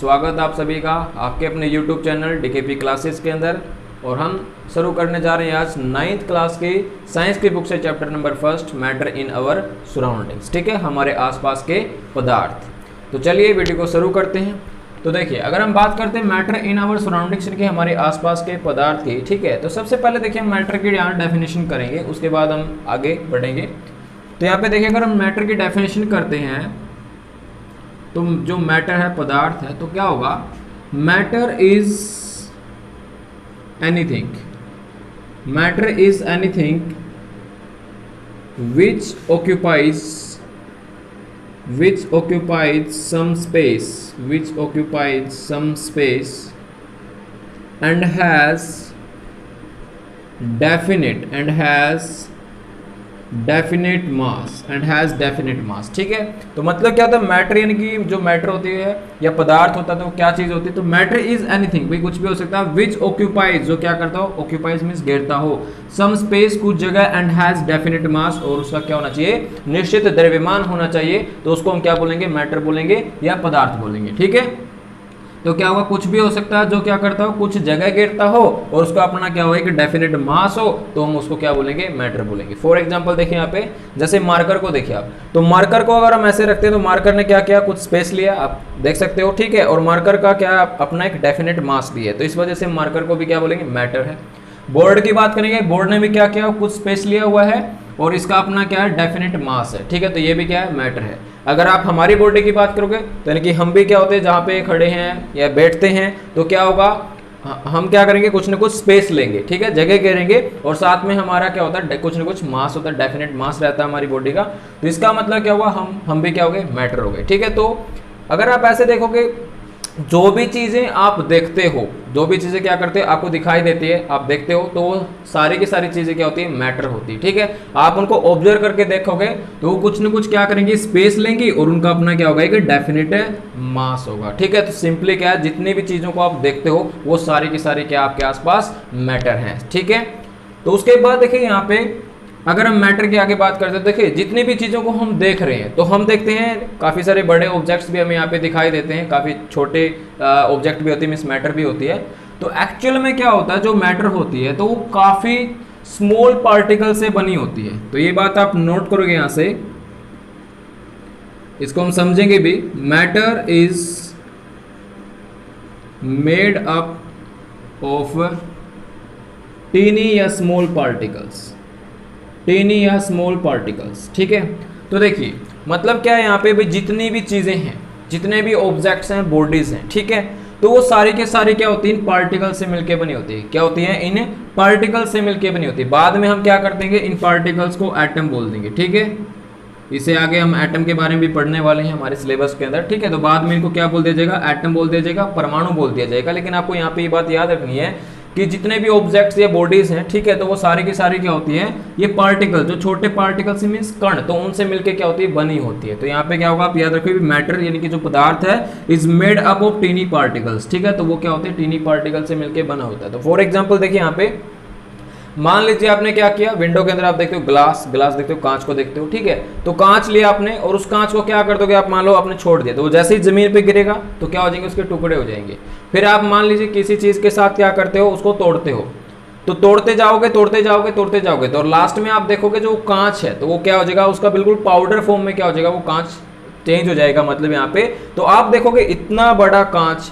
स्वागत आप सभी का आपके अपने YouTube चैनल डीकेपी क्लासेस के अंदर। और हम शुरू करने जा रहे हैं आज 9th क्लास की साइंस की बुक से chapter number 1 matter in our surroundings. ठीक है, हमारे आसपास के पदार्थ। तो चलिए वीडियो को शुरू करते हैं। तो देखिए, अगर हम बात करते हैं मैटर इन आवर सराउंडिंग्स के हमारे आसपास के पदार्थ की, ठीक है, तो सबसे पहले देखिए हम मैटर की यहाँ डेफिनेशन करेंगे, उसके बाद हम आगे बढ़ेंगे। तो यहाँ पे देखिए, अगर हम मैटर की डेफिनेशन करते हैं तो जो मैटर है पदार्थ है, तो क्या होगा, matter is anything, matter is anything which occupies some space, which occupies some space and has definite mass। ठीक है, तो मतलब क्या होता है मैटर, यानी कि जो मैटर होती है या पदार्थ होता है तो क्या चीज होती है, तो मैटर इज एनीथिंग, भाई कुछ भी हो सकता है, विच ऑक्यूपाइज, जो क्या करता हो, ऑक्यूपाइज मींस घेरता हो, सम स्पेस कुछ जगह, एंड हैज डेफिनेट मास, और उसका क्या होना चाहिए, निश्चित द्रव्यमान होना चाहिए, तो उसको हम क्या बोलेंगे, मैटर बोलेंगे या पदार्थ बोलेंगे। ठीक है, तो क्या होगा, कुछ भी हो सकता है जो क्या करता हो, कुछ जगह घेरता हो और उसका अपना क्या होगा, कि डेफिनेट मास हो, तो हम उसको क्या बोलेंगे, मैटर बोलेंगे। फॉर एग्जांपल देखिए यहाँ पे, जैसे मार्कर को देखिए आप, तो मार्कर को अगर हम ऐसे रखते हैं तो मार्कर ने क्या किया, कुछ स्पेस लिया, आप देख सकते हो। ठीक है, और मार्कर का क्या अपना एक डेफिनेट मास भी है, तो इस वजह से मार्कर को भी क्या बोलेंगे, मैटर है। बोर्ड की बात करेंगे, बोर्ड ने भी क्या किया, कुछ स्पेस लिया हुआ है और इसका अपना क्या है, डेफिनेट मास है। ठीक है, तो ये भी क्या है, मैटर है। अगर आप हमारी बॉडी की बात करोगे तो यानी कि हम भी क्या होते हैं, जहाँ पे खड़े हैं या बैठते हैं, तो क्या होगा, हम क्या करेंगे, कुछ ना कुछ स्पेस लेंगे, ठीक है, जगह घेरेंगे, और साथ में हमारा क्या होता है, कुछ ना कुछ मास होता है, डेफिनेट मास रहता है हमारी बॉडी का। तो इसका मतलब क्या हुआ, हम भी क्या हो गए, मैटर हो गए। ठीक है, तो अगर आप ऐसे देखोगे, जो भी चीज़ें आप देखते हो, जो भी चीज़ें क्या करते हो, आपको दिखाई देती है, आप देखते हो, तो वो सारी की सारी चीज़ें क्या होती है, मैटर होती है। ठीक है, आप उनको ऑब्जर्व करके देखोगे तो वो कुछ ना कुछ क्या करेंगी, स्पेस लेंगी, और उनका अपना क्या होगा, कि डेफिनेट मास होगा। ठीक है, तो सिंपली क्या है, जितनी भी चीज़ों को आप देखते हो वो सारी की सारी क्या आपके आसपास मैटर हैं। ठीक है, तो उसके बाद देखिए यहाँ पे अगर हम मैटर की आगे बात करते हैं, देखिए जितनी भी चीज़ों को हम देख रहे हैं, तो हम देखते हैं काफ़ी सारे बड़े ऑब्जेक्ट्स भी हमें यहाँ पे दिखाई देते हैं, काफ़ी छोटे ऑब्जेक्ट भी होते हैं, मीन्स मैटर भी होती है। तो एक्चुअल में क्या होता है, जो मैटर होती है तो वो काफ़ी स्मॉल पार्टिकल से बनी होती है। तो ये बात आप नोट करोगे, यहाँ से इसको हम समझेंगे भी। Matter is made up of tiny या स्मॉल पार्टिकल्स, टेनी या स्मॉल पार्टिकल्स। ठीक है, तो देखिए मतलब क्या है यहाँ पे, भाई जितनी भी चीज़ें हैं, जितने भी ऑब्जेक्ट्स हैं, बॉडीज हैं, ठीक है, तो वो सारी के सारी क्या होती हैं, पार्टिकल से मिलके बनी होती है। क्या होती हैं, इन पार्टिकल से मिलके बनी होती है। बाद में हम क्या कर देंगे, इन पार्टिकल्स को एटम बोल देंगे। ठीक है, इसे आगे हम एटम के बारे में भी पढ़ने वाले हैं हमारे सिलेबस के अंदर। ठीक है, तो बाद में इनको क्या बोल दिया जाएगा, एटम बोल दिया जाएगा, परमाणु बोल दिया जाएगा। लेकिन आपको यहाँ पे ये बात याद रखनी है कि जितने भी ऑब्जेक्ट्स या बॉडीज हैं, ठीक है, तो वो सारी की सारी क्या होती हैं, ये पार्टिकल, जो छोटे पार्टिकल्स मींस कण, तो उनसे मिलके क्या होती है, बनी होती है। तो यहाँ पे क्या होगा, आप याद रखिए, मैटर यानी कि जो पदार्थ है is made up of tiny particles. ठीक है, तो वो क्या होते हैं, टीनी पार्टिकल से मिलके बना होता है। तो फॉर एग्जाम्पल देखिए यहाँ पे, मान लीजिए आपने क्या किया, विंडो के अंदर आप देखते हो ग्लास देखते हो, कांच को देखते हो। ठीक है, तो कांच लिया आपने और उस कांच को क्या कर दोगे आप, मान लो आपने छोड़ दिया, तो वो जैसे ही जमीन पे गिरेगा तो क्या हो जाएंगे, उसके टुकड़े हो जाएंगे। फिर आप मान लीजिए किसी चीज के साथ क्या करते हो, उसको तोड़ते हो, तो तोड़ते जाओगे तो लास्ट में आप देखोगे जो कांच है तो वो क्या हो जाएगा, उसका बिल्कुल पाउडर फॉर्म में क्या हो जाएगा, वो कांच चेंज हो जाएगा। मतलब यहाँ पे तो आप देखोगे इतना बड़ा कांच,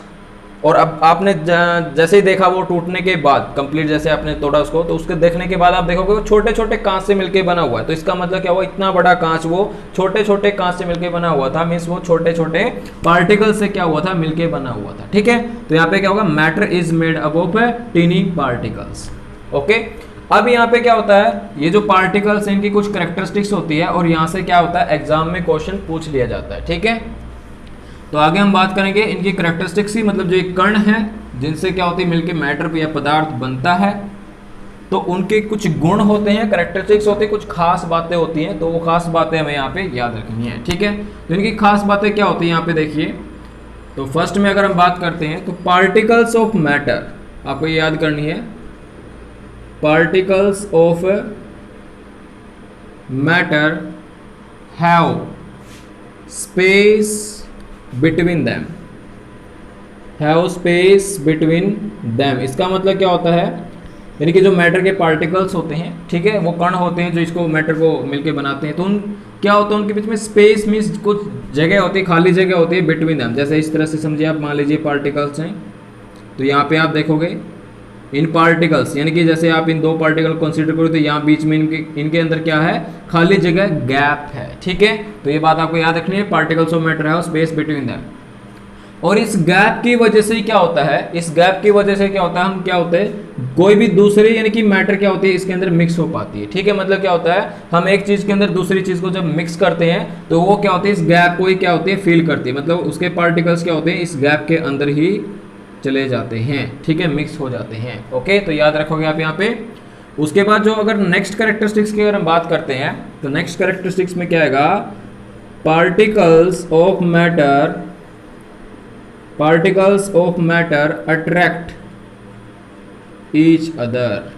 और अब आपने जैसे ही देखा वो टूटने के बाद कंप्लीट, जैसे आपने तोड़ा उसको, तो उसके देखने के बाद आप देखोगे वो छोटे छोटे कांच से मिलके बना हुआ है। तो इसका मतलब क्या हुआ, इतना बड़ा कांच वो छोटे छोटे कांच से मिलके बना हुआ था, मीन्स वो छोटे छोटे पार्टिकल से क्या हुआ था, मिलके बना हुआ था। ठीक है, तो यहाँ पे क्या होगा, matter is made up of tiny particles. Okay, अब यहाँ पे क्या होता है, ये जो पार्टिकल्स हैं इनकी कुछ कैरेक्टरिस्टिक्स होती है, और यहाँ से क्या होता है, एग्जाम में क्वेश्चन पूछ लिया जाता है। ठीक है, तो आगे हम बात करेंगे इनकी कैरेक्टरिस्टिक्स ही, मतलब जो एक कण है जिनसे क्या होती है, मिलके मैटर या पदार्थ बनता है, तो उनके कुछ गुण होते हैं, कैरेक्टरिस्टिक्स होते हैं, कुछ खास बातें होती हैं, तो वो खास बातें हमें यहाँ पे याद रखनी है। ठीक है, तो इनकी खास बातें क्या होती है यहाँ पे देखिए। तो फर्स्ट में अगर हम बात करते हैं तो पार्टिकल्स ऑफ मैटर, आपको ये याद करनी है, particles of matter have space between them, have space between them. इसका मतलब क्या होता है, यानी कि जो मैटर के पार्टिकल्स होते हैं, ठीक है, वो कण होते हैं जो इसको मैटर को मिलके बनाते हैं, तो उन क्या होता है उनके बीच में स्पेस मीन्स कुछ जगह होती है, खाली जगह होती है बिटवीन देम। जैसे इस तरह से समझिए आप, मान लीजिए पार्टिकल्स हैं, तो यहाँ पे आप देखोगे इन पार्टिकल्स, यानी कि जैसे आप इन दो पार्टिकल कंसीडर करो तो यहाँ बीच में इनके अंदर क्या है, खाली जगह, गैप है, ठीक है। तो ये बात आपको याद रखनी है, पार्टिकल्स ऑफ मैटर है स्पेस बिटवीन देम। और इस गैप की वजह से क्या होता है, इस गैप की वजह से क्या होता है, हम क्या होते हैं, कोई भी दूसरी यानी कि मैटर क्या होती है इसके अंदर मिक्स हो पाती है, ठीक है। मतलब क्या होता है, हम एक चीज के अंदर दूसरी चीज को जब मिक्स करते हैं तो वो क्या होती है, इस गैप को ही क्या होती है, फील करती है, मतलब उसके पार्टिकल्स क्या होते हैं इस गैप के अंदर ही चले जाते हैं, ठीक है, मिक्स हो जाते हैं। ओके, तो याद रखोगे आप यहाँ पे। उसके बाद जो अगर नेक्स्ट कैरेक्टरिस्टिक्स की अगर हम बात करते हैं तो नेक्स्ट कैरेक्टरिस्टिक्स में क्या आएगा, particles of matter attract each other.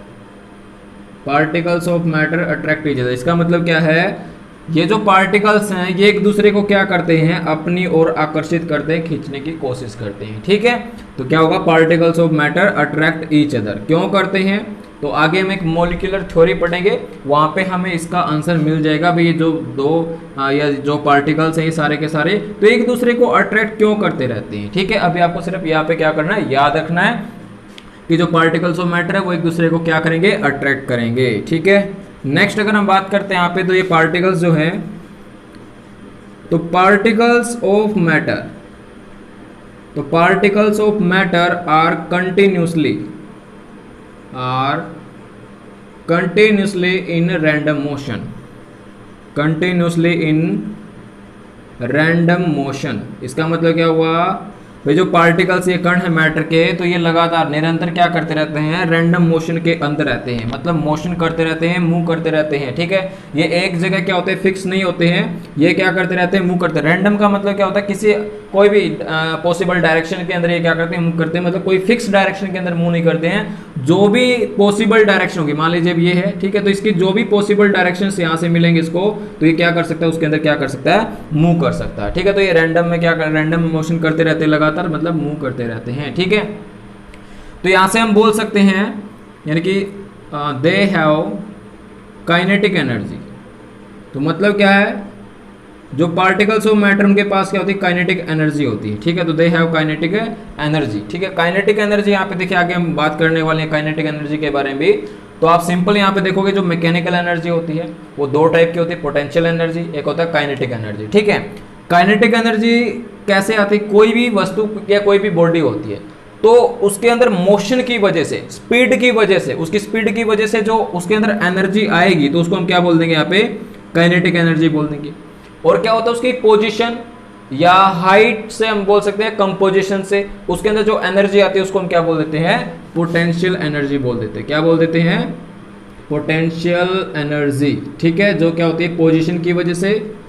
Particles of matter attract each other, इसका मतलब क्या है, ये जो पार्टिकल्स हैं ये एक दूसरे को क्या करते हैं, अपनी ओर आकर्षित करते हैं, खींचने की कोशिश करते हैं, ठीक है। तो क्या होगा, particles of matter attract each other, क्यों करते हैं, तो आगे हम एक मॉलिक्यूलर थ्योरी पढ़ेंगे, वहां पे हमें इसका आंसर मिल जाएगा भाई। ये जो या जो पार्टिकल्स हैं ये सारे के सारे तो एक दूसरे को अट्रैक्ट क्यों करते रहते हैं, ठीक है। अभी आपको सिर्फ यहाँ पे क्या करना है, याद रखना है कि जो पार्टिकल्स ऑफ मैटर है वो एक दूसरे को क्या करेंगे, अट्रैक्ट करेंगे, ठीक है। नेक्स्ट अगर हम बात करते हैं यहाँ पे, तो ये पार्टिकल्स जो हैं, तो particles of matter are continuously in random motion। इसका मतलब क्या हुआ भाई, जो पार्टिकल्स ये कण है मैटर के, तो ये लगातार निरंतर क्या करते रहते हैं, रैंडम मोशन के अंदर रहते हैं, मतलब मोशन करते रहते हैं, मूव करते रहते हैं, ठीक है। ये एक जगह क्या होते हैं, फिक्स नहीं होते हैं, ये क्या करते रहते हैं, मूव करते हैं। रैंडम का मतलब क्या होता है, किसी कोई भी पॉसिबल डायरेक्शन के अंदर ये क्या करते हैं, मूव करते हैं, मतलब कोई फिक्स डायरेक्शन के अंदर मूव नहीं करते हैं। जो भी पॉसिबल डायरेक्शन होगी, मान लीजिए ये है, ठीक है, तो इसकी जो भी पॉसिबल डायरेक्शन यहाँ से मिलेंगे इसको, तो ये क्या कर सकता है, उसके अंदर क्या कर सकता है, मूव कर सकता है, ठीक है। तो ये रैंडम में क्या रैंडम मोशन करते रहते हैं, लगातार मतलब मूव करते रहते हैं, ठीक है। तो यहां से हम बोल सकते हैं, यानी कि दे हैव काइनेटिक एनर्जी। तो मतलब क्या है, जो पार्टिकल्स ऑफ मैटर उनके पास क्या होती है, काइनेटिक एनर्जी होती है, ठीक है। तो दे हैव काइनेटिक एनर्जी, ठीक है। काइनेटिक एनर्जी यहाँ पे देखिए, आगे हम बात करने वाले हैं काइनेटिक एनर्जी के बारे में भी। तो आप सिंपल यहाँ पे देखोगे, जो मैकेनिकल एनर्जी होती है वो दो टाइप की होती है, पोटेंशियल एनर्जी, एक होता है काइनेटिक एनर्जी, ठीक है। काइनेटिक एनर्जी कैसे आती है, कोई भी वस्तु या कोई भी बॉडी होती है तो उसके अंदर मोशन की वजह से, स्पीड की वजह से, उसकी स्पीड की वजह से जो उसके अंदर एनर्जी आएगी, तो उसको हम क्या बोल देंगे, यहाँ पे काइनेटिक एनर्जी बोल देंगे। और क्या होता है, उसकी पोजीशन या हाइट से हम बोल सकते हैं, कंपोजिशन से उसके अंदर जो एनर्जी आती है उसको हम क्या बोल देते हैं, पोटेंशियल एनर्जी बोल देते हैं। क्या बोल देते हैं, पोटेंशियल एनर्जी, ठीक है, जो क्या होती है पोजीशन की वजह से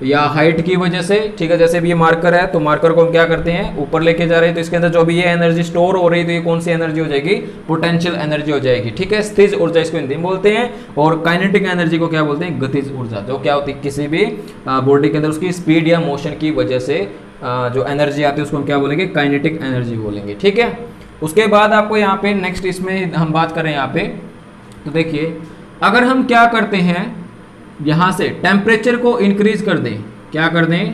या हाइट की वजह से, ठीक है। जैसे भी ये मार्कर है, तो मार्कर को हम क्या करते हैं, ऊपर लेके जा रहे हैं, तो इसके अंदर जो भी ये एनर्जी स्टोर हो रही है, तो ये कौन सी एनर्जी हो जाएगी, पोटेंशियल एनर्जी हो जाएगी, ठीक है। स्थिर ऊर्जा इसको हिंदी में बोलते हैं। और काइनेटिक एनर्जी को क्या बोलते हैं, गतिज ऊर्जा, जो क्या होती है किसी भी बॉडी के अंदर उसकी स्पीड या मोशन की वजह से जो एनर्जी आती है उसको हम क्या बोलेंगे, काइनेटिक एनर्जी बोलेंगे, ठीक है। उसके बाद आपको यहाँ पे नेक्स्ट इसमें हम बात करें यहाँ पे, तो देखिए अगर हम क्या करते हैं, यहाँ से टेम्परेचर को इंक्रीज कर दें, क्या कर दें,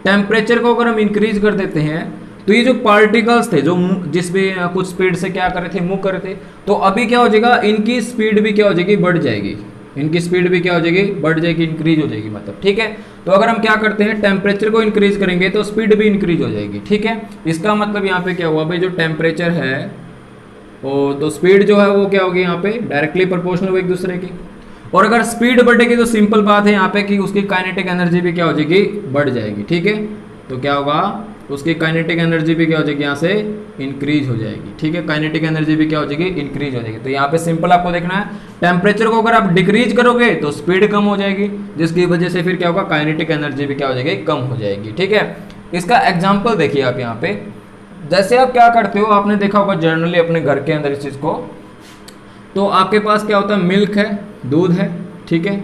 टेम्परेचर को अगर हम इंक्रीज कर देते हैं, तो ये जो पार्टिकल्स थे जो जिस भी कुछ स्पीड से क्या कर रहे थे, मूव कर रहे थे, तो अभी क्या हो जाएगा, इनकी स्पीड भी क्या हो जाएगी, बढ़ जाएगी, इनकी स्पीड भी क्या हो जाएगी, बढ़ जाएगी, इंक्रीज हो जाएगी, मतलब, ठीक है। तो अगर हम क्या करते हैं, टेम्परेचर को इंक्रीज करेंगे तो स्पीड भी इंक्रीज हो जाएगी, ठीक है। इसका मतलब यहाँ पे क्या हुआ भाई, जो टेम्परेचर है तो स्पीड जो है वो क्या होगी, यहाँ पे डायरेक्टली प्रोपोर्शनल हो एक दूसरे की। और अगर स्पीड बढ़ेगी तो सिंपल बात है यहाँ पे कि उसकी काइनेटिक एनर्जी भी क्या हो जाएगी, बढ़ जाएगी, ठीक है। तो क्या होगा, उसकी काइनेटिक एनर्जी भी क्या हो जाएगी, यहाँ से इंक्रीज हो जाएगी, ठीक है। काइनेटिक एनर्जी भी क्या हो जाएगी, इंक्रीज हो जाएगी। तो यहाँ पे सिंपल आपको देखना है, टेम्परेचर को अगर आप डिक्रीज करोगे तो स्पीड कम हो जाएगी, जिसकी वजह से फिर क्या होगा, काइनेटिक एनर्जी भी क्या हो जाएगी, कम हो जाएगी, ठीक है। इसका एग्जाम्पल देखिए आप यहाँ पे, जैसे आप क्या करते हो, आपने देखा होगा जनरली अपने घर के अंदर इस चीज़ को, तो आपके पास क्या होता है, मिल्क है, दूध है, ठीक है।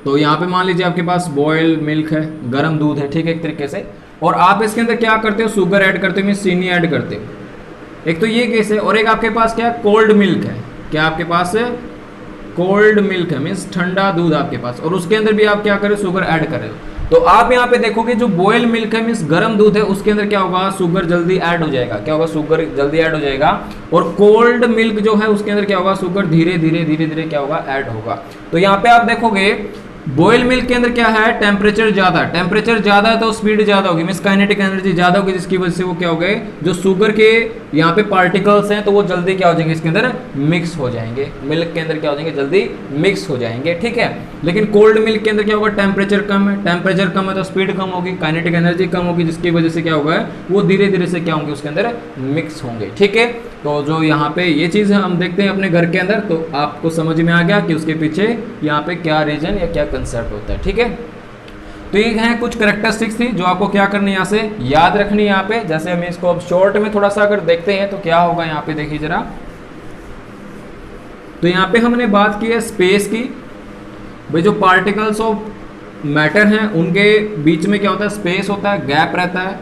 तो यहाँ पे मान लीजिए आपके पास बॉयल मिल्क है, गर्म दूध है, ठीक है, एक तरीके से। और आप इसके अंदर क्या करते हो, शुगर ऐड करते हो, मीन चीनी ऐड करते हो। एक तो ये केस है, और एक आपके पास क्या है, कोल्ड मिल्क है। क्या आपके पास है, कोल्ड मिल्क है, मीन्स ठंडा दूध आपके पास, और उसके अंदर भी आप क्या करें, शुगर ऐड कर रहे हो। तो आप यहाँ पे देखोगे जो बॉयल मिल्क है, मीन्स गर्म दूध है, उसके अंदर क्या होगा, शुगर जल्दी ऐड हो जाएगा। क्या होगा, शुगर जल्दी ऐड हो जाएगा। और कोल्ड मिल्क जो है उसके अंदर क्या होगा, शुगर धीरे धीरे धीरे धीरे क्या होगा, ऐड होगा। तो यहाँ पे आप देखोगे बॉयल मिल्क के अंदर क्या है, टेम्परेचर ज्यादा, टेम्परेचर ज्यादा है तो स्पीड ज्यादा होगी, मींस काइनेटिक एनर्जी ज्यादा होगी, जिसकी वजह से वो क्या हो गए, जो शुगर के यहाँ पे पार्टिकल्स हैं तो वो जल्दी क्या हो जाएंगे, इसके अंदर मिक्स हो जाएंगे, मिल्क के अंदर क्या हो जाएंगे, जल्दी मिक्स हो जाएंगे। ठीक है, लेकिन कोल्ड मिल्क के अंदर क्या होगा, टेम्परेचर कम है, टेम्परेचर कम है तो स्पीड कम होगी, काइनेटिक एनर्जी कम होगी, जिसकी वजह से क्या होगा, वो धीरे धीरे से क्या होंगे, उसके अंदर मिक्स होंगे। ठीक है, तो जो यहाँ पे ये चीज़ हम देखते हैं अपने घर के अंदर, तो आपको समझ में आ गया कि उसके पीछे यहाँ पे क्या रीजन या क्या कंसेप्ट होता है। ठीक है, तो ये हैं कुछ करेक्टरिस्टिक्स थी जो आपको क्या करनी है, यहाँ से याद रखनी है। यहाँ पे जैसे हम इसको अब शॉर्ट में थोड़ा सा अगर देखते हैं तो क्या होगा, यहाँ पे देखिए जरा। तो यहाँ पे हमने बात की है स्पेस की, भाई जो पार्टिकल्स ऑफ मैटर हैं उनके बीच में क्या होता है, स्पेस होता है, गैप रहता है।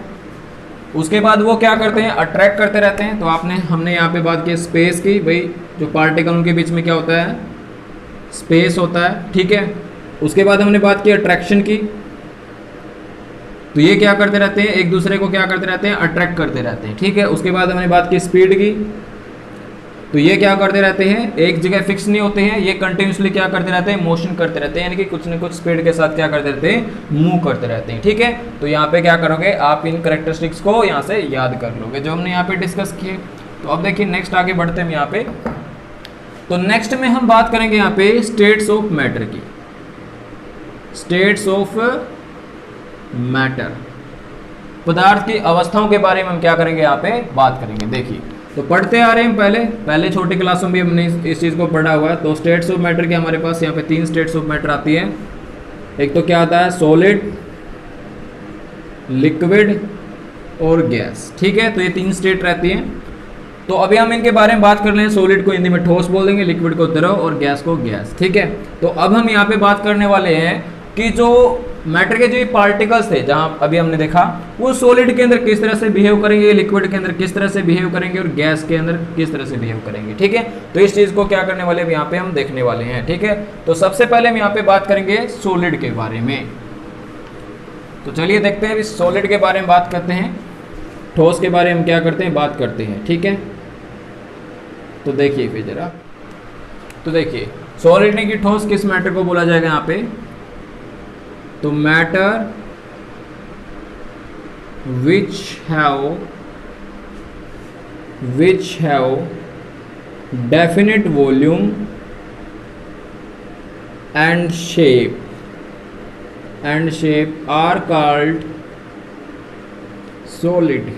उसके बाद वो क्या करते हैं, अट्रैक्ट करते रहते हैं। तो हमने यहाँ पे बात की स्पेस की, भाई जो पार्टिकल उनके बीच में क्या होता है, स्पेस होता है। ठीक है, उसके बाद हमने बात की अट्रैक्शन की, तो ये क्या करते रहते हैं, एक दूसरे को क्या करते रहते हैं, अट्रैक्ट करते रहते हैं। ठीक है, उसके बाद हमने बात की स्पीड की, तो ये क्या करते रहते हैं, एक जगह फिक्स नहीं होते हैं, ये कंटिन्यूसली क्या करते रहते हैं, मोशन करते रहते हैं, यानी कि कुछ न कुछ स्पीड के साथ क्या करते रहते हैं, मूव करते रहते हैं। ठीक है, तो यहाँ पे क्या करोगे आप, इन करेक्टरिस्टिक्स को यहाँ से याद कर लोगे जो हमने यहाँ पे डिस्कस किए। तो अब देखिए नेक्स्ट आगे बढ़ते हैं यहाँ पे। तो नेक्स्ट में हम बात करेंगे यहाँ पे स्टेट्स ऑफ मैटर की, स्टेट्स ऑफ मैटर, पदार्थ की अवस्थाओं के बारे में हम क्या करेंगे, यहाँ पे बात करेंगे। देखिए, तो पढ़ते आ रहे हैं, पहले छोटी क्लासों में भी हमने इस चीज़ को पढ़ा हुआ है। तो स्टेट्स ऑफ मैटर के हमारे पास यहाँ पे 3 स्टेट्स ऑफ मैटर आती है। एक तो क्या आता है, सॉलिड, लिक्विड और गैस। ठीक है, तो ये 3 स्टेट रहती हैं। तो अभी हम इनके बारे में बात कर लें। सॉलिड को हिंदी में ठोस बोल देंगे, लिक्विड को द्रव और गैस को गैस। ठीक है, तो अब हम यहाँ पे बात करने वाले हैं कि जो मैटर के जो पार्टिकल्स थे, जहां अभी हमने देखा, वो सॉलिड के अंदर किस तरह से बिहेव करेंगे, लिक्विड के अंदर किस तरह से बिहेव करेंगे और गैस के अंदर किस तरह से बिहेव करेंगे। ठीक है, तो इस चीज को क्या करने वाले यहाँ पे हम देखने वाले हैं। ठीक है, तो सबसे पहले हम यहाँ पे बात करेंगे सॉलिड के बारे में। तो चलिए देखते हैं, इस सॉलिड के बारे में बात करते हैं, ठोस के बारे में हम क्या करते हैं, बात करते हैं। ठीक है, तो देखिए फिर जरा, तो देखिए सॉलिड ने की ठोस किस मैटर को बोला जाएगा यहाँ पे, तो matter which have definite volume and shape are called solid।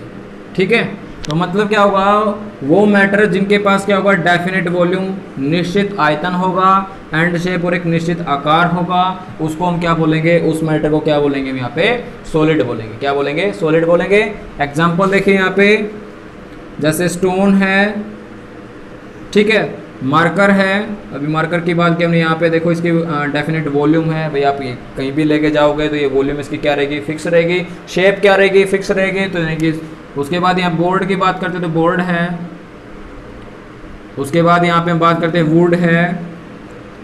ठीक है, तो मतलब क्या होगा, वो मैटर जिनके पास क्या होगा, डेफिनेट वॉल्यूम, निश्चित आयतन होगा, एंड शेप और एक निश्चित आकार होगा, उसको हम क्या बोलेंगे, उस मैटर को क्या बोलेंगे, हम यहाँ पे सॉलिड बोलेंगे। क्या बोलेंगे, सॉलिड बोलेंगे। एग्जांपल देखिए यहाँ पे, जैसे स्टोन है, ठीक है, मार्कर है। अभी मार्कर की बात की हमने, यहाँ पे देखो इसकी डेफिनेट वॉल्यूम है, भाई आप कहीं भी लेके जाओगे तो ये वॉल्यूम इसकी क्या रहेगी, फिक्स रहेगी। शेप क्या रहेगी, फिक्स रहेगी। तो यानी कि उसके बाद यहाँ बोर्ड की बात करते हैं तो बोर्ड है। उसके बाद यहाँ पे हम बात करते हैं वुड है,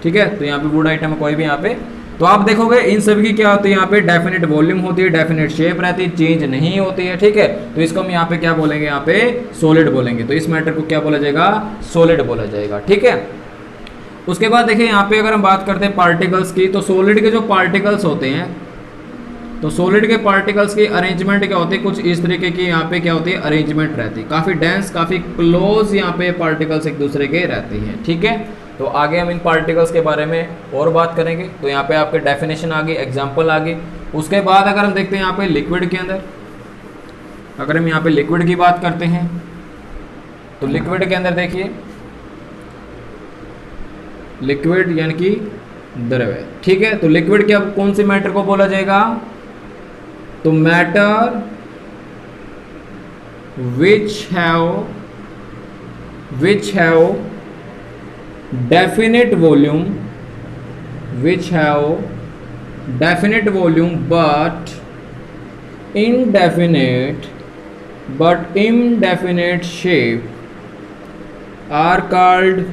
ठीक है, तो यहाँ पे वुड आइटम कोई भी यहाँ पे, तो आप देखोगे इन सभी की क्या होती है, यहाँ पे डेफिनेट वॉल्यूम होती है, डेफिनेट शेप रहती है, चेंज नहीं होती है। ठीक है, तो इसको हम यहाँ पे क्या बोलेंगे, यहाँ पे सॉलिड बोलेंगे। तो इस मैटर को क्या बोला जाएगा, सॉलिड बोला जाएगा। ठीक है, उसके बाद देखिए यहाँ पे अगर हम बात करते हैं पार्टिकल्स की, तो सॉलिड के जो पार्टिकल्स होते हैं, तो सॉलिड के पार्टिकल्स की अरेंजमेंट क्या होती है, कुछ इस तरीके की यहाँ पे क्या होती है, अरेंजमेंट रहती है, काफ़ी डेंस, काफ़ी क्लोज यहाँ पे पार्टिकल्स एक दूसरे के रहती हैं। ठीक है, तो आगे हम इन पार्टिकल्स के बारे में और बात करेंगे। तो यहाँ पे आपके डेफिनेशन आ गई, एग्जाम्पल आ गई। उसके बाद अगर हम देखते हैं यहाँ पे लिक्विड के अंदर, अगर हम यहाँ पे लिक्विड की बात करते हैं, तो लिक्विड के अंदर देखिए, लिक्विड यानी कि द्रव। ठीक है, तो लिक्विड क्या, कौन सी मैटर को बोला जाएगा, तो matter which have definite volume but indefinite but indefinite shape are called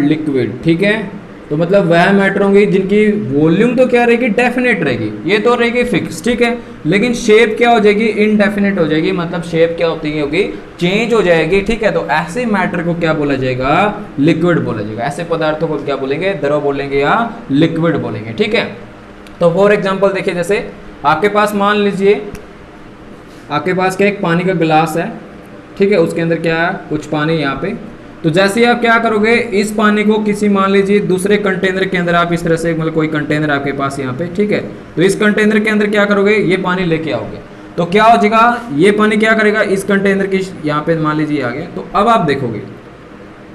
liquid। ठीक है, तो मतलब वह मैटर होंगी जिनकी वॉल्यूम तो क्या रहेगी, डेफिनेट रहेगी, ये तो रहेगी फिक्स, ठीक है, लेकिन शेप क्या हो जाएगी, इनडेफिनेट हो जाएगी, मतलब शेप क्या होती होगी, चेंज हो जाएगी। ठीक है, तो ऐसे मैटर को क्या बोला जाएगा, लिक्विड बोला जाएगा। ऐसे पदार्थों को क्या बोलेंगे, द्रव बोलेंगे या लिक्विड बोलेंगे। ठीक है, तो फॉर एग्जाम्पल देखिए, जैसे आपके पास मान लीजिए आपके पास क्या एक पानी का गिलास है, ठीक है, उसके अंदर क्या है, कुछ पानी यहाँ पे। तो जैसे ही आप क्या करोगे, इस पानी को किसी मान लीजिए दूसरे कंटेनर के अंदर आप इस तरह से, मतलब कोई कंटेनर आपके पास यहाँ पे, ठीक है, तो इस कंटेनर के अंदर क्या करोगे, ये पानी लेके आओगे, तो क्या हो जाएगा, ये पानी क्या करेगा, इस कंटेनर की यहाँ पे मान लीजिए आ गया। तो अब आप देखोगे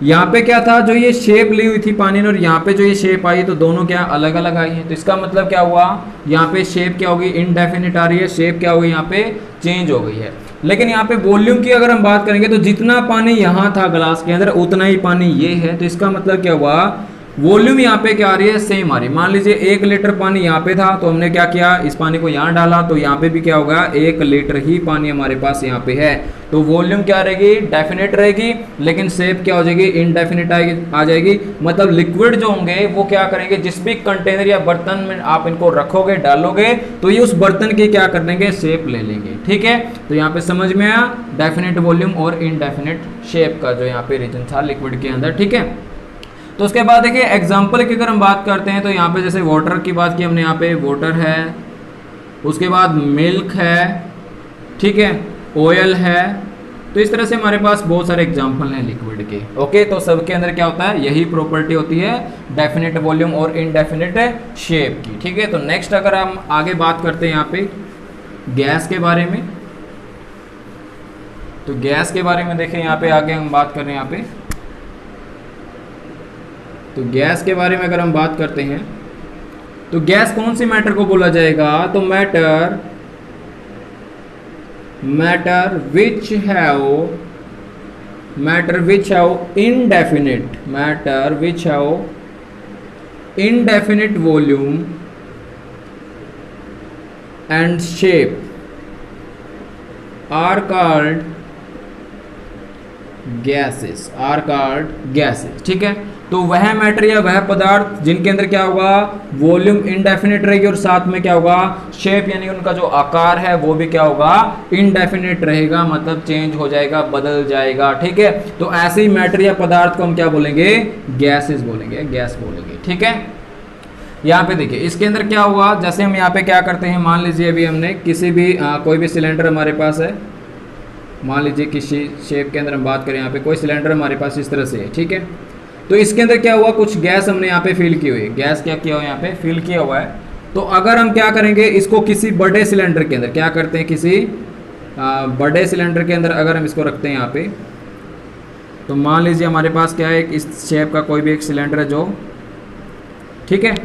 यहाँ पे क्या था, जो ये शेप ली हुई थी पानी ने, और यहाँ पे जो ये शेप आई, तो दोनों क्या अलग अलग आई है। तो इसका मतलब क्या हुआ, यहाँ पे शेप क्या होगी, इनडेफिनिट आ रही है, शेप क्या होगी, यहाँ पे चेंज हो गई है। लेकिन यहाँ पे वॉल्यूम की अगर हम बात करेंगे, तो जितना पानी यहाँ था ग्लास के अंदर, उतना ही पानी ये है। तो इसका मतलब क्या हुआ, वॉल्यूम यहाँ पे क्या आ रही है, सेम आ रही है। मान लीजिए 1 लीटर पानी यहाँ पे था, तो हमने क्या किया, इस पानी को यहाँ डाला, तो यहाँ पे भी क्या होगा, 1 लीटर ही पानी हमारे पास यहाँ पे है। तो वॉल्यूम क्या रहेगी, डेफिनेट रहेगी, लेकिन शेप क्या हो जाएगी, इनडेफिनिट आ जाएगी। मतलब लिक्विड जो होंगे वो क्या करेंगे, जिस भी कंटेनर या बर्तन में आप इनको रखोगे, डालोगे, तो ये उस बर्तन की क्या कर लेंगे, शेप ले लेंगे। ठीक है, तो यहाँ पे समझ में आया डेफिनेट वॉल्यूम और इनडेफिनेट शेप का जो यहाँ पे रीजन था लिक्विड के अंदर। ठीक है, तो उसके बाद देखिए एग्जाम्पल की अगर हम बात करते हैं, तो यहाँ पे जैसे वाटर की बात की हमने, यहाँ पे वाटर है, उसके बाद मिल्क है, ठीक है, ऑयल है। तो इस तरह से हमारे पास बहुत सारे एग्जाम्पल हैं लिक्विड के। ओके, तो सबके अंदर क्या होता है, यही प्रॉपर्टी होती है, डेफिनेट वॉल्यूम और इनडेफिनेट शेप की। ठीक है, तो नेक्स्ट अगर हम आगे बात करते हैं यहाँ पे गैस के बारे में, तो गैस के बारे में देखें, यहाँ पे आगे हम बात कर रहे हैं यहाँ पे, तो गैस के बारे में अगर हम बात करते हैं, तो गैस कौन सी मैटर को बोला जाएगा, तो matter which have indefinite volume and shape are called gases. ठीक है, तो वह मैटर या वह पदार्थ जिनके अंदर क्या होगा, वॉल्यूम इनडेफिनिट रहेगी, और साथ में क्या होगा, शेप यानी उनका जो आकार है वो भी क्या होगा, इनडेफिनिट रहेगा, मतलब चेंज हो जाएगा, बदल जाएगा। ठीक है, तो ऐसे ही मैटर या पदार्थ को हम क्या बोलेंगे, गैसेस बोलेंगे, गैस बोलेंगे। ठीक है, यहाँ पे देखिए इसके अंदर क्या हुआ, जैसे हम यहाँ पे क्या करते हैं, मान लीजिए अभी हमने किसी भी कोई भी सिलेंडर हमारे पास है, मान लीजिए किसी शेप के अंदर हम बात करें, यहाँ पे कोई सिलेंडर हमारे पास इस तरह से है। ठीक है, तो इसके अंदर क्या हुआ, कुछ गैस हमने यहाँ पे फिल की हुई है, गैस क्या किया हुआ है, यहाँ पे फिल किया हुआ है। तो अगर हम क्या करेंगे, इसको किसी बड़े सिलेंडर के अंदर क्या करते हैं, किसी बड़े सिलेंडर के अंदर अगर हम इसको रखते हैं यहाँ पे, तो मान लीजिए हमारे पास क्या है, इस शेप का कोई भी एक सिलेंडर है जो, ठीक है,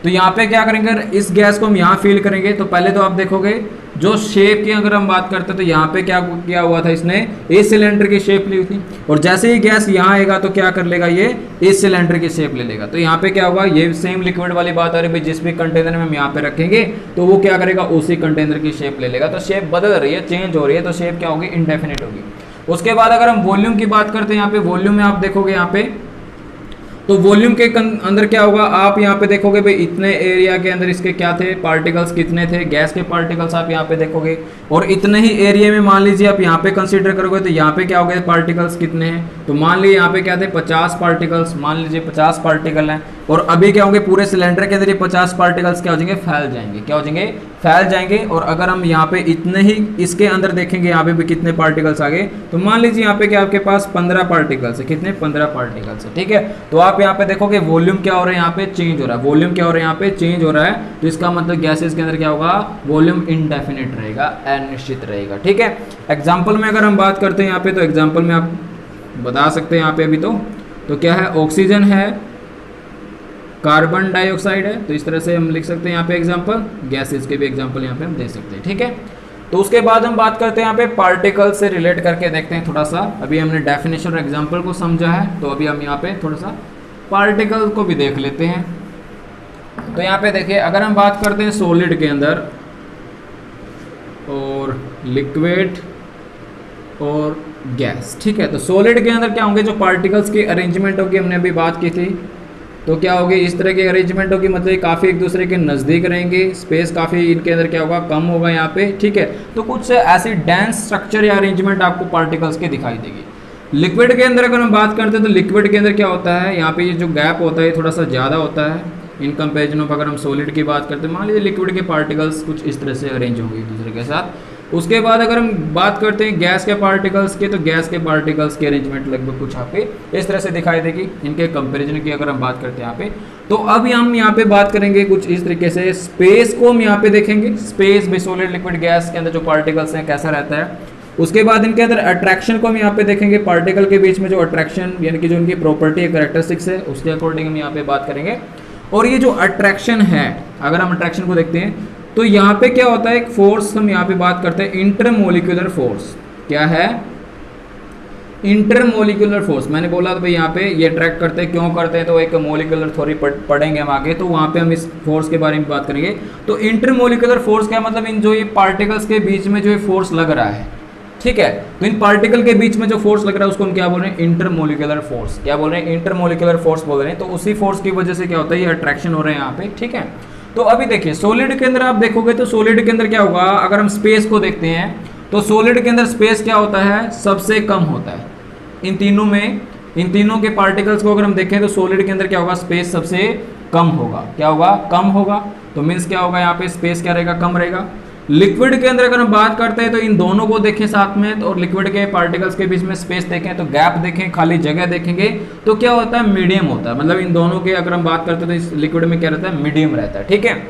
तो यहाँ पे क्या करेंगे, इस गैस को हम यहाँ फिल करेंगे। तो पहले तो आप देखोगे जो शेप की अगर हम बात करते हैं, तो यहाँ पे क्या किया हुआ था, इसने इस सिलेंडर की शेप ली हुई थी, और जैसे ही गैस यहाँ आएगा तो क्या कर लेगा, ये इस सिलेंडर की शेप ले लेगा। तो यहाँ पे क्या होगा, ये सेम लिक्विड वाली बात आ रही है, जिस भी कंटेनर में हम यहाँ पे रखेंगे, तो वो क्या करेगा, उसी कंटेनर की शेप ले लेगा। तो शेप बदल रही है, चेंज हो रही है, तो शेप क्या होगी, इनडेफिनिट होगी। उसके बाद अगर हम वॉल्यूम की बात करते हैं, यहाँ पे वॉल्यूम में आप देखोगे यहाँ पे, तो वॉल्यूम के अंदर क्या होगा, आप यहाँ पे देखोगे भाई इतने एरिया के अंदर इसके क्या थे, पार्टिकल्स कितने थे, गैस के पार्टिकल्स आप यहाँ पे देखोगे, और इतने ही एरिया में मान लीजिए आप यहाँ पे कंसीडर करोगे, तो यहाँ पे क्या हो गए, पार्टिकल्स कितने हैं, तो मान लीजिए यहाँ पे क्या थे, 50 पार्टिकल्स, मान लीजिए 50 पार्टिकल हैं, और अभी क्या होंगे, पूरे सिलेंडर के अंदर ये 50 पार्टिकल्स क्या हो जाएंगे, फैल जाएंगे, क्या हो जाएंगे, फैल जाएंगे। और अगर हम यहाँ पे इतने ही इसके अंदर देखेंगे, यहाँ पे भी कितने पार्टिकल्स आ गए, तो मान लीजिए यहाँ पे क्या आपके पास 15 पार्टिकल्स है, कितने, 15 पार्टिकल्स है। ठीक है, तो आप यहाँ पे देखोगे वॉल्यूम क्या हो रहा है, यहाँ पे चेंज हो रहा है, वॉल्यूम क्या हो रहा है, यहाँ पे चेंज हो रहा है। तो इसका मतलब गैसेस के अंदर क्या होगा, वॉल्यूम इनडेफिनिट रहेगा, अनिश्चित रहेगा। ठीक है, एग्जाम्पल में अगर हम बात करते हैं यहाँ पे, तो एग्जाम्पल में आप बता सकते हैं यहाँ पे अभी तो क्या है, ऑक्सीजन है, कार्बन डाइऑक्साइड है। तो इस तरह से हम लिख सकते हैं यहाँ पे एग्जाम्पल, गैसेस के भी एग्जाम्पल यहाँ पे हम दे सकते हैं। ठीक है, तो उसके बाद हम बात करते हैं यहाँ पे पार्टिकल से रिलेट करके देखते हैं थोड़ा सा। अभी हमने डेफिनेशन और एग्जाम्पल को समझा है, तो अभी हम यहाँ पे थोड़ा सा पार्टिकल को भी देख लेते हैं। तो यहाँ पे देखिए अगर हम बात करते हैं सॉलिड के अंदर, और लिक्विड और गैस। ठीक है, तो सॉलिड के अंदर क्या होंगे, जो पार्टिकल्स की अरेंजमेंट होगी, हमने अभी बात की थी, तो क्या होगी, इस तरह की अरेंजमेंट होगी, मतलब काफ़ी एक दूसरे के नज़दीक रहेंगे, स्पेस काफ़ी इनके अंदर क्या होगा, कम होगा यहाँ पे। ठीक है, तो कुछ ऐसी डेंस स्ट्रक्चर या अरेंजमेंट आपको पार्टिकल्स के दिखाई देगी। लिक्विड के अंदर अगर हम बात करते हैं तो लिक्विड के अंदर क्या होता है, यहाँ पे ये जो गैप होता है थोड़ा सा ज़्यादा होता है इन कंपेरिजन ऑफ अगर हम सॉलिड की बात करते हैं। मान लीजिए लिक्विड के पार्टिकल्स कुछ इस तरह से अरेंज होंगे एक दूसरे के साथ। उसके बाद अगर हम बात करते हैं गैस के पार्टिकल्स के, तो गैस के पार्टिकल्स की अरेंजमेंट लगभग कुछ यहाँ पे इस तरह से दिखाई देगी इनके कंपैरिजन की अगर हम बात करते हैं यहाँ पे। तो अब हम यहाँ पे बात करेंगे कुछ इस तरीके से, स्पेस को हम यहाँ पे देखेंगे, स्पेस भी सॉलिड लिक्विड गैस के अंदर जो पार्टिकल्स हैं कैसा रहता है। उसके बाद इनके अंदर अट्रैक्शन को हम यहाँ पे देखेंगे, पार्टिकल के बीच में जो अट्रैक्शन यानी कि जो उनकी प्रॉपर्टी है, कैरेक्टरिस्टिक्स है, उसके अकॉर्डिंग हम यहाँ पे बात करेंगे। और ये जो अट्रैक्शन है, अगर हम अट्रैक्शन को देखते हैं तो यहाँ पे क्या होता है, एक फोर्स हम यहाँ पे बात करते हैं, इंटरमोलिकुलर फोर्स। क्या है, इंटरमोलिकुलर फोर्स। मैंने बोला तो भाई यहाँ पे ये अट्रैक्ट करते हैं, क्यों करते हैं, तो एक मोलिकुलर थ्योरी पढ़ेंगे हम आगे, तो वहाँ पे हम इस फोर्स के बारे में बात करेंगे। तो इंटरमोलिकुलर फोर्स क्या मतलब, इन जो ये पार्टिकल्स के बीच में जो ये फोर्स लग रहा है, ठीक है, तो इन पार्टिकल के बीच में जो फोर्स लग रहा है उसको हम क्या बोल रहे हैं, इंटरमोलिकुलर फोर्स। क्या बोल रहे हैं, इंटरमोलिकुलर फोर्स बोल रहे हैं। तो उसी फोर्स की वजह से क्या होता है, ये अट्रैक्शन हो रहे हैं यहाँ पे। ठीक है, तो अभी देखिए सॉलिड के अंदर आप देखोगे तो सॉलिड के अंदर क्या होगा, अगर हम स्पेस को देखते हैं तो सॉलिड के अंदर स्पेस क्या होता है, सबसे कम होता है इन तीनों में। इन तीनों के पार्टिकल्स को अगर हम देखें तो सॉलिड के अंदर क्या होगा, स्पेस सबसे कम होगा। क्या होगा, कम होगा। तो मीन्स क्या होगा, यहाँ पे स्पेस क्या रहेगा, कम रहेगा। लिक्विड के अंदर अगर हम बात करते हैं तो इन दोनों को देखें साथ में, तो और लिक्विड के पार्टिकल्स के बीच में स्पेस देखें, तो गैप देखें, खाली जगह देखेंगे, तो क्या होता है, मीडियम होता है। मतलब इन दोनों के अगर हम बात करते हैं तो इस लिक्विड में क्या रहता है, मीडियम रहता है। ठीक है,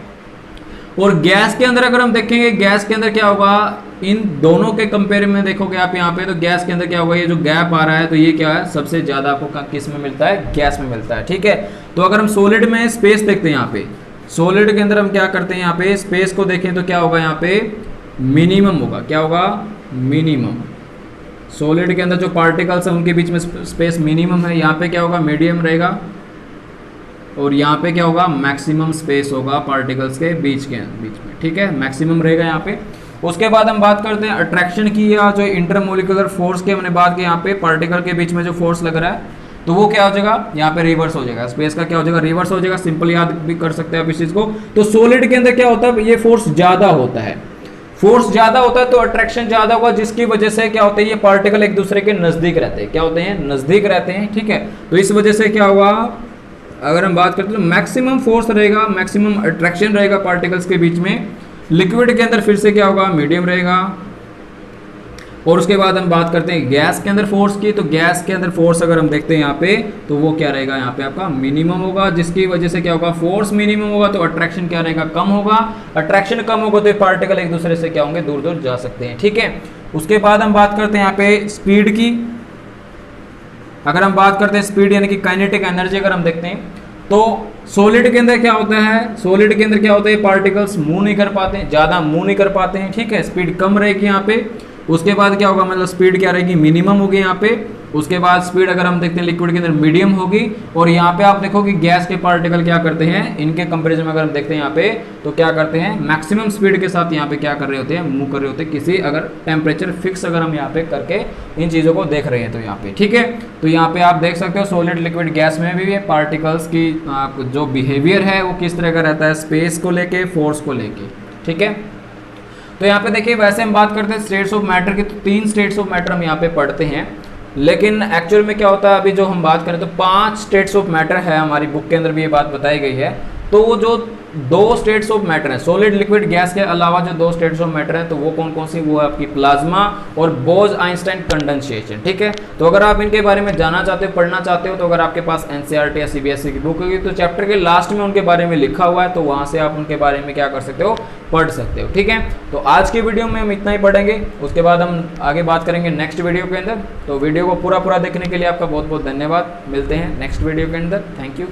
और गैस के अंदर अगर हम देखेंगे, गैस के अंदर क्या होगा, इन दोनों के कंपेयर में देखोगे आप यहाँ पे, तो गैस के अंदर क्या होगा, ये जो गैप आ रहा है तो ये क्या है, सबसे ज्यादा आपको किस में मिलता है, गैस में मिलता है। ठीक है, तो अगर हम सॉलिड में स्पेस देखते हैं, यहाँ पे सॉलिड के अंदर हम क्या करते हैं, यहाँ पे स्पेस को देखें तो क्या होगा, यहाँ पे मिनिमम होगा। क्या होगा, मिनिमम। सॉलिड के अंदर जो पार्टिकल्स हैं उनके बीच में स्पेस मिनिमम है, यहाँ पे क्या होगा, मीडियम रहेगा, और यहाँ पे क्या होगा, मैक्सिमम स्पेस होगा पार्टिकल्स के बीच में। ठीक है, मैक्सिमम रहेगा यहाँ पे। उसके बाद हम बात करते हैं अट्रैक्शन की, या जो इंटरमोलिकुलर फोर्स की हमने बात की, यहाँ पे पार्टिकल के बीच में जो फोर्स लग रहा है तो वो क्या हो जाएगा, यहाँ पे रिवर्स हो जाएगा। स्पेस का क्या हो जाएगा, रिवर्स हो जाएगा। सिंपल याद भी कर सकते हैं आप इस चीज को। तो सॉलिड के अंदर क्या होता है, ये फोर्स ज्यादा होता है, फोर्स ज्यादा होता है तो अट्रैक्शन ज्यादा होगा, जिसकी वजह से क्या होता है, ये पार्टिकल एक दूसरे के नजदीक रहते हैं। क्या होते हैं, नजदीक रहते हैं। ठीक है, तो इस वजह से क्या होगा, अगर हम बात करते हैं तो मैक्सिमम फोर्स रहेगा, मैक्सिमम अट्रैक्शन रहेगा पार्टिकल्स के बीच में। लिक्विड के अंदर फिर से क्या होगा, मीडियम रहेगा। और उसके बाद हम बात करते हैं गैस के अंदर फोर्स की, तो गैस के अंदर फोर्स अगर हम देखते हैं यहाँ पे, तो वो क्या रहेगा, यहाँ पे आपका मिनिमम होगा, जिसकी वजह से क्या होगा, फोर्स मिनिमम होगा तो अट्रैक्शन क्या रहेगा, कम होगा। अट्रैक्शन कम होगा तो ये पार्टिकल एक दूसरे से क्या होंगे, दूर दूर जा सकते हैं। ठीक है, उसके बाद हम बात करते हैं यहाँ पे स्पीड की। अगर हम बात करते हैं स्पीड यानी कि काइनेटिक एनर्जी अगर हम देखते हैं तो सॉलिड के अंदर क्या होता है, सॉलिड के अंदर क्या होता है, पार्टिकल्स मूव नहीं कर पाते हैं, ज़्यादा मूव नहीं कर पाते हैं। ठीक है, स्पीड कम रहेगी यहाँ पे। उसके बाद क्या होगा, मतलब स्पीड क्या रहेगी, मिनिमम होगी यहाँ पे। उसके बाद स्पीड अगर हम देखते हैं लिक्विड के अंदर मीडियम होगी। और यहाँ पे आप देखो कि गैस के पार्टिकल क्या करते हैं, इनके कंपैरिजन में अगर हम देखते हैं यहाँ पे, तो क्या करते हैं, मैक्सिमम स्पीड के साथ यहाँ पे क्या कर रहे होते हैं, मूव कर रहे होते हैं, किसी अगर टेम्परेचर फिक्स अगर हम यहाँ पे करके इन चीज़ों को देख रहे हैं तो यहाँ पे। ठीक है, तो यहाँ पे आप देख सकते हो सॉलिड लिक्विड गैस में भी पार्टिकल्स की जो बिहेवियर है वो किस तरह का रहता है, स्पेस को लेके, फोर्स को लेके। ठीक है, तो यहाँ पे देखिए वैसे हम बात करते हैं स्टेट्स ऑफ मैटर की, तो 3 स्टेट्स ऑफ मैटर हम यहाँ पे पढ़ते हैं, लेकिन एक्चुअल में क्या होता है, अभी जो हम बात करें तो 5 स्टेट्स ऑफ मैटर है, हमारी बुक के अंदर भी ये बात बताई गई है। तो वो जो 2 स्टेट्स ऑफ मैटर है, सॉलिड लिक्विड गैस के अलावा जो 2 स्टेट्स ऑफ मैटर है, तो वो कौन कौन सी, वो है आपकी प्लाज्मा और बोज आइंस्टाइन कंडेंसेशन। ठीक है, तो अगर आप इनके बारे में जानना चाहते हो, पढ़ना चाहते हो, तो अगर आपके पास एनसीईआरटी या सीबीएसई की बुक होगी तो चैप्टर के लास्ट में उनके बारे में लिखा हुआ है, तो वहाँ से आप उनके बारे में क्या कर सकते हो, पढ़ सकते हो। ठीक है, तो आज की वीडियो में हम इतना ही पढ़ेंगे, उसके बाद हम आगे बात करेंगे नेक्स्ट वीडियो के अंदर। तो वीडियो को पूरा देखने के लिए आपका बहुत बहुत धन्यवाद। मिलते हैं नेक्स्ट वीडियो के अंदर। Thank you.